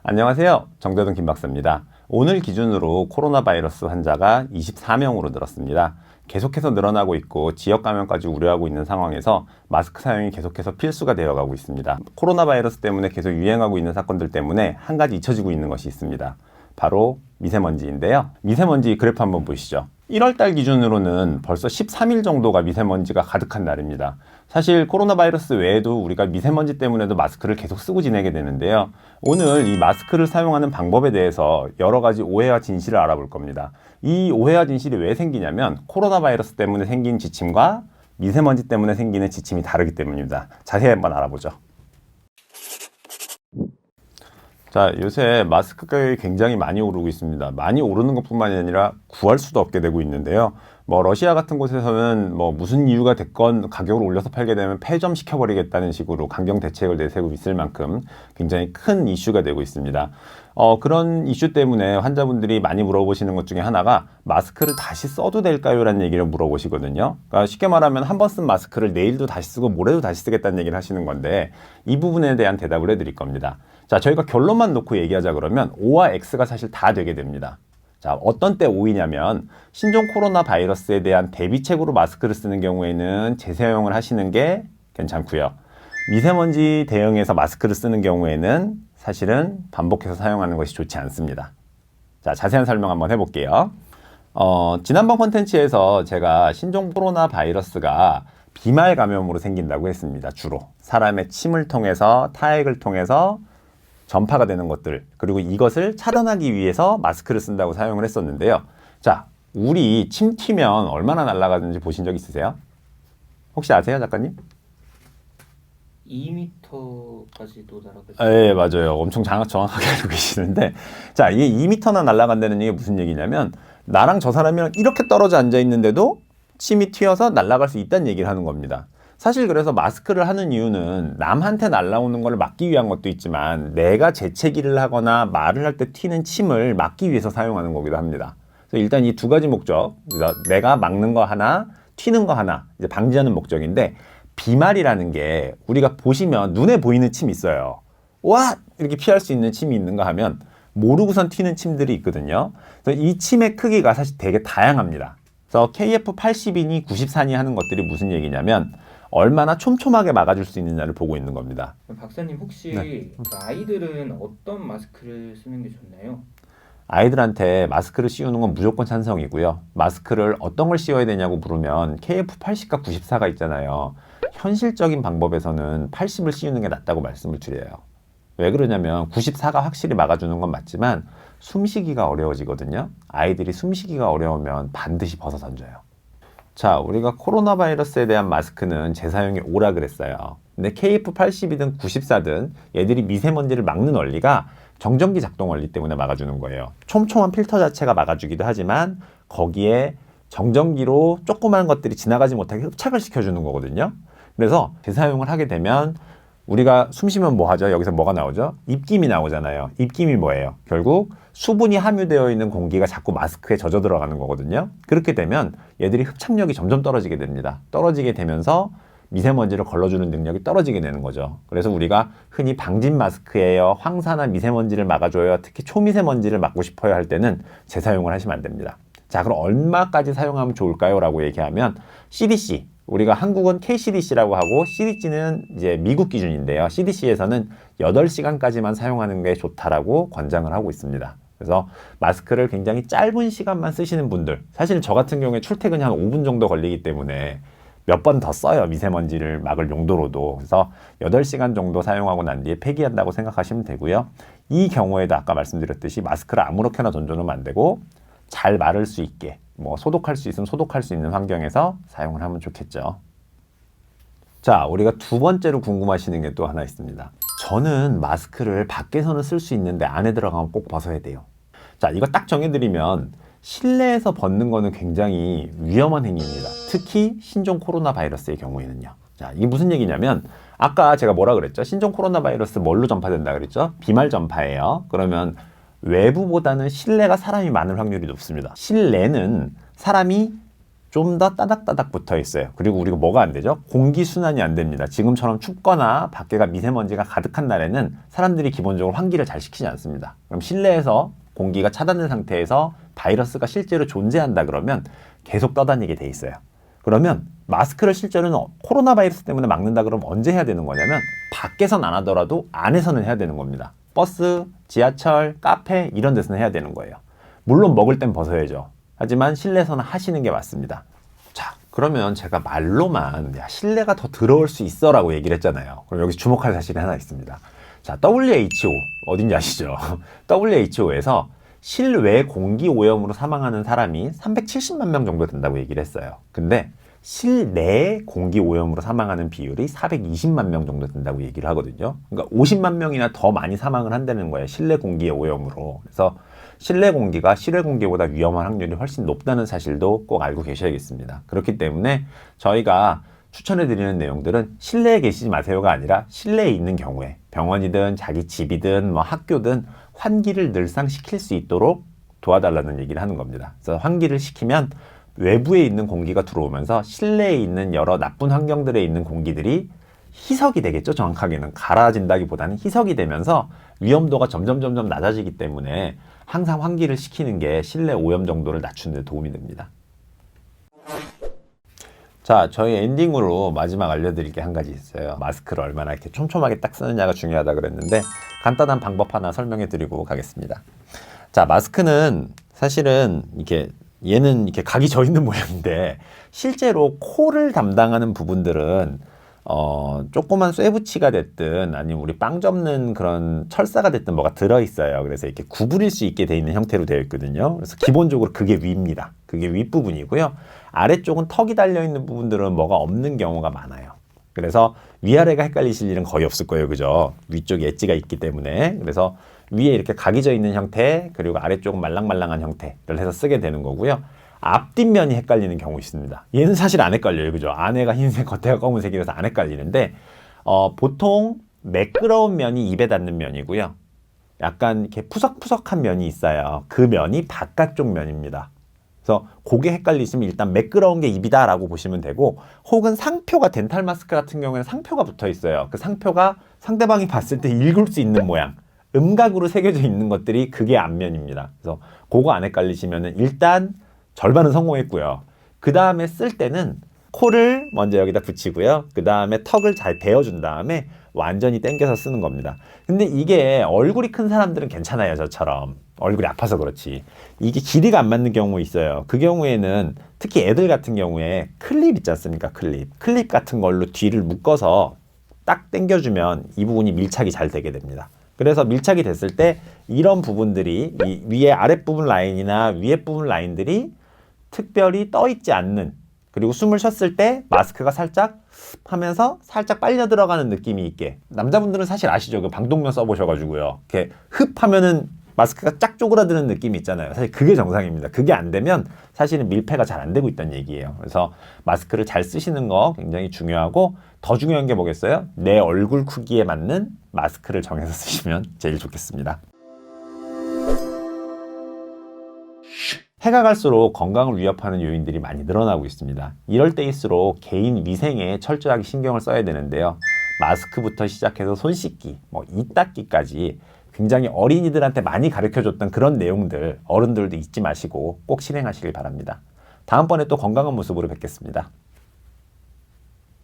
안녕하세요. 정대동 김박사입니다. 오늘 기준으로 코로나 바이러스 환자가 24명으로 늘었습니다. 계속해서 늘어나고 있고 지역 감염까지 우려하고 있는 상황에서 마스크 사용이 계속해서 필수가 되어가고 있습니다. 코로나 바이러스 때문에 계속 유행하고 있는 사건들 때문에 한 가지 잊혀지고 있는 것이 있습니다. 바로 미세먼지인데요. 미세먼지 그래프 한번 보시죠. 1월달 기준으로는 벌써 13일 정도가 미세먼지가 가득한 날입니다. 사실 코로나 바이러스 외에도 우리가 미세먼지 때문에도 마스크를 계속 쓰고 지내게 되는데요. 오늘 이 마스크를 사용하는 방법에 대해서 여러 가지 오해와 진실을 알아볼 겁니다. 이 오해와 진실이 왜 생기냐면 코로나 바이러스 때문에 생긴 지침과 미세먼지 때문에 생기는 지침이 다르기 때문입니다. 자세히 한번 알아보죠. 자, 요새 마스크 가격이 굉장히 많이 오르고 있습니다. 많이 오르는 것뿐만이 아니라 구할 수도 없게 되고 있는데요. 러시아 같은 곳에서는 무슨 이유가 됐건 가격을 올려서 팔게 되면 폐점시켜버리겠다는 식으로 강경 대책을 내세우고 있을 만큼 굉장히 큰 이슈가 되고 있습니다. 그런 이슈 때문에 환자분들이 많이 물어보시는 것 중에 하나가 마스크를 다시 써도 될까요? 라는 얘기를 물어보시거든요. 그러니까 쉽게 말하면 한 번 쓴 마스크를 내일도 다시 쓰고 모레도 다시 쓰겠다는 얘기를 하시는 건데 이 부분에 대한 대답을 해드릴 겁니다. 자, 저희가 결론만 놓고 얘기하자 그러면 O와 X가 사실 다 되게 됩니다. 자, 어떤 때 O이냐면 신종 코로나 바이러스에 대한 대비책으로 마스크를 쓰는 경우에는 재사용을 하시는 게 괜찮고요. 미세먼지 대응해서 마스크를 쓰는 경우에는 사실은 반복해서 사용하는 것이 좋지 않습니다. 자, 자세한 설명 한번 해볼게요. 지난번 콘텐츠에서 제가 신종 코로나 바이러스가 비말 감염으로 생긴다고 했습니다. 주로 사람의 침을 통해서 타액을 통해서 전파가 되는 것들, 그리고 이것을 차단하기 위해서 마스크를 쓴다고 사용을 했었는데요. 자, 우리 침 튀면 얼마나 날아가는지 보신 적 있으세요? 혹시 아세요, 작가님? 2m까지도 날아가죠. 네, 맞아요. 엄청 정확하게 알고 계시는데, 자, 이게 2m나 날아간다는 얘기 무슨 얘기냐면 나랑 저 사람이랑 이렇게 떨어져 앉아 있는데도 침이 튀어서 날아갈 수 있다는 얘기를 하는 겁니다. 사실 그래서 마스크를 하는 이유는 남한테 날아오는 걸 막기 위한 것도 있지만 내가 재채기를 하거나 말을 할 때 튀는 침을 막기 위해서 사용하는 거기도 합니다. 그래서 일단 이 두 가지 목적, 내가 막는 거 하나, 튀는 거 하나, 이제 방지하는 목적인데, 비말이라는 게 우리가 보시면 눈에 보이는 침이 있어요. 와! 이렇게 피할 수 있는 침이 있는가 하면 모르고선 튀는 침들이 있거든요. 그래서 이 침의 크기가 사실 되게 다양합니다. 그래서 KF80이니 94니 하는 것들이 무슨 얘기냐면 얼마나 촘촘하게 막아줄 수 있느냐를 보고 있는 겁니다. 박사님 혹시 네. 아이들은 어떤 마스크를 쓰는 게 좋나요? 아이들한테 마스크를 씌우는 건 무조건 찬성이고요. 마스크를 어떤 걸 씌워야 되냐고 물으면 KF80과 94가 있잖아요. 현실적인 방법에서는 80을 씌우는 게 낫다고 말씀을 드려요. 왜 그러냐면 94가 확실히 막아주는 건 맞지만 숨쉬기가 어려워지거든요. 아이들이 숨쉬기가 어려우면 반드시 벗어 던져요. 자, 우리가 코로나 바이러스에 대한 마스크는 재사용이 오라 그랬어요. 근데 KF80이든 94든 얘들이 미세먼지를 막는 원리가 정전기 작동 원리 때문에 막아주는 거예요. 촘촘한 필터 자체가 막아주기도 하지만 거기에 정전기로 조그마한 것들이 지나가지 못하게 흡착을 시켜주는 거거든요. 그래서 재사용을 하게 되면 우리가 숨 쉬면 뭐 하죠? 여기서 뭐가 나오죠? 입김이 나오잖아요. 입김이 뭐예요? 결국 수분이 함유되어 있는 공기가 자꾸 마스크에 젖어 들어가는 거거든요. 그렇게 되면 얘들이 흡착력이 점점 떨어지게 됩니다. 떨어지게 되면서 미세먼지를 걸러주는 능력이 떨어지게 되는 거죠. 그래서 우리가 흔히 방진 마스크예요, 황사나 미세먼지를 막아줘요, 특히 초미세먼지를 막고 싶어요 할 때는 재사용을 하시면 안 됩니다. 자, 그럼 얼마까지 사용하면 좋을까요? 라고 얘기하면 CDC, 우리가 한국은 KCDC라고 하고 CDC는 이제 미국 기준인데요. CDC에서는 8시간까지만 사용하는 게 좋다라고 권장을 하고 있습니다. 그래서 마스크를 굉장히 짧은 시간만 쓰시는 분들, 사실 저 같은 경우에 출퇴근이 한 5분 정도 걸리기 때문에 몇 번 더 써요. 미세먼지를 막을 용도로도. 그래서 8시간 정도 사용하고 난 뒤에 폐기한다고 생각하시면 되고요. 이 경우에도 아까 말씀드렸듯이 마스크를 아무렇게나 던져놓으면 안 되고 잘 마를 수 있게 소독할 수 있으면 소독할 수 있는 환경에서 사용을 하면 좋겠죠. 자, 우리가 두 번째로 궁금하시는 게 또 하나 있습니다. 저는 마스크를 밖에서는 쓸 수 있는데 안에 들어가면 꼭 벗어야 돼요. 자, 이거 딱 정해드리면 실내에서 벗는 거는 굉장히 위험한 행위입니다. 특히 신종 코로나 바이러스의 경우에는요. 자, 이게 무슨 얘기냐면 아까 제가 뭐라 그랬죠? 신종 코로나 바이러스 뭘로 전파된다 그랬죠? 비말 전파예요. 그러면 외부보다는 실내가 사람이 많을 확률이 높습니다. 실내는 사람이 좀 더 따닥따닥 붙어 있어요. 그리고 우리가 뭐가 안 되죠? 공기 순환이 안 됩니다. 지금처럼 춥거나 밖에가 미세먼지가 가득한 날에는 사람들이 기본적으로 환기를 잘 시키지 않습니다. 그럼 실내에서 공기가 차단된 상태에서 바이러스가 실제로 존재한다 그러면 계속 떠다니게 돼 있어요. 그러면 마스크를 실제로는 코로나 바이러스 때문에 막는다 그러면 언제 해야 되는 거냐면 밖에선 안 하더라도 안에서는 해야 되는 겁니다. 버스, 지하철, 카페 이런 데서는 해야 되는 거예요. 물론 먹을 땐 벗어야죠. 하지만 실내에서는 하시는 게 맞습니다. 자, 그러면 제가 말로만 야, 실내가 더 더러울 수 있어 라고 얘기를 했잖아요. 그럼 여기 주목할 사실이 하나 있습니다. 자, WHO 어딘지 아시죠? WHO에서 실외 공기 오염으로 사망하는 사람이 370만 명 정도 된다고 얘기를 했어요. 근데 실내 공기 오염으로 사망하는 비율이 420만 명 정도 된다고 얘기를 하거든요. 그러니까 50만 명이나 더 많이 사망을 한다는 거예요. 실내 공기의 오염으로. 그래서 실내 공기가 실외 공기보다 위험한 확률이 훨씬 높다는 사실도 꼭 알고 계셔야겠습니다. 그렇기 때문에 저희가 추천해드리는 내용들은 실내에 계시지 마세요가 아니라 실내에 있는 경우에 병원이든 자기 집이든 뭐 학교든 환기를 늘상 시킬 수 있도록 도와달라는 얘기를 하는 겁니다. 그래서 환기를 시키면 외부에 있는 공기가 들어오면서 실내에 있는 여러 나쁜 환경들에 있는 공기들이 희석이 되겠죠. 정확하게는 갈아진다기보다는 희석이 되면서 위험도가 점점 낮아지기 때문에 항상 환기를 시키는 게 실내 오염 정도를 낮추는 데 도움이 됩니다. 자, 저희 엔딩으로 마지막 알려드릴 게 한 가지 있어요. 마스크를 얼마나 이렇게 촘촘하게 딱 쓰느냐가 중요하다 그랬는데 간단한 방법 하나 설명해 드리고 가겠습니다. 자, 마스크는 사실은 얘는 이렇게 각이 져 있는 모양인데 실제로 코를 담당하는 부분들은 조그만 쇠붙이가 됐든 아니면 우리 빵 접는 그런 철사가 됐든 뭐가 들어있어요. 그래서 이렇게 구부릴 수 있게 돼 있는 형태로 되어 있거든요. 그래서 기본적으로 그게 위입니다. 그게 윗부분이고요. 아래쪽은 턱이 달려있는 부분들은 뭐가 없는 경우가 많아요. 그래서 위아래가 헷갈리실 일은 거의 없을 거예요. 그죠? 위쪽에 엣지가 있기 때문에. 그래서 위에 이렇게 각이 져 있는 형태, 그리고 아래쪽은 말랑말랑한 형태를 해서 쓰게 되는 거고요. 앞뒷면이 헷갈리는 경우 있습니다. 얘는 사실 안 헷갈려요. 그죠? 안에가 흰색, 겉에가 검은색이라서 안 헷갈리는데 보통 매끄러운 면이 입에 닿는 면이고요. 약간 이렇게 푸석푸석한 면이 있어요. 그 면이 바깥쪽 면입니다. 그래서 그게 헷갈리시면 일단 매끄러운 게 입이다 라고 보시면 되고, 혹은 상표가 덴탈 마스크 같은 경우에는 상표가 붙어 있어요. 그 상표가 상대방이 봤을 때 읽을 수 있는 모양, 음각으로 새겨져 있는 것들이 그게 앞면입니다. 그래서 그거 안 헷갈리시면은 일단 절반은 성공했고요. 그 다음에 쓸 때는 코를 먼저 여기다 붙이고요. 그 다음에 턱을 잘 베어준 다음에 완전히 당겨서 쓰는 겁니다. 근데 이게 얼굴이 큰 사람들은 괜찮아요. 저처럼 얼굴이 아파서 그렇지. 이게 길이가 안 맞는 경우 있어요. 그 경우에는 특히 애들 같은 경우에 클립 있지 않습니까? 클립 같은 걸로 뒤를 묶어서 딱 당겨주면 이 부분이 밀착이 잘 되게 됩니다. 그래서 밀착이 됐을 때 이런 부분들이 이 위에 아랫부분 라인이나 위에 부분 라인들이 특별히 떠 있지 않는, 그리고 숨을 쉬었을 때 마스크가 살짝 하면서 살짝 빨려 들어가는 느낌이 있게. 남자분들은 사실 아시죠? 그 방독면 써보셔가지고요. 이렇게 흡 하면은 마스크가 쫙 쪼그라드는 느낌이 있잖아요. 사실 그게 정상입니다. 그게 안 되면 사실은 밀폐가 잘 안 되고 있다는 얘기예요. 그래서 마스크를 잘 쓰시는 거 굉장히 중요하고, 더 중요한 게 뭐겠어요? 내 얼굴 크기에 맞는 마스크를 정해서 쓰시면 제일 좋겠습니다. 해가 갈수록 건강을 위협하는 요인들이 많이 늘어나고 있습니다. 이럴 때일수록 개인 위생에 철저하게 신경을 써야 되는데요. 마스크부터 시작해서 손 씻기, 이 닦기까지 굉장히 어린이들한테 많이 가르쳐줬던 그런 내용들 어른들도 잊지 마시고 꼭 실행하시길 바랍니다. 다음번에 또 건강한 모습으로 뵙겠습니다.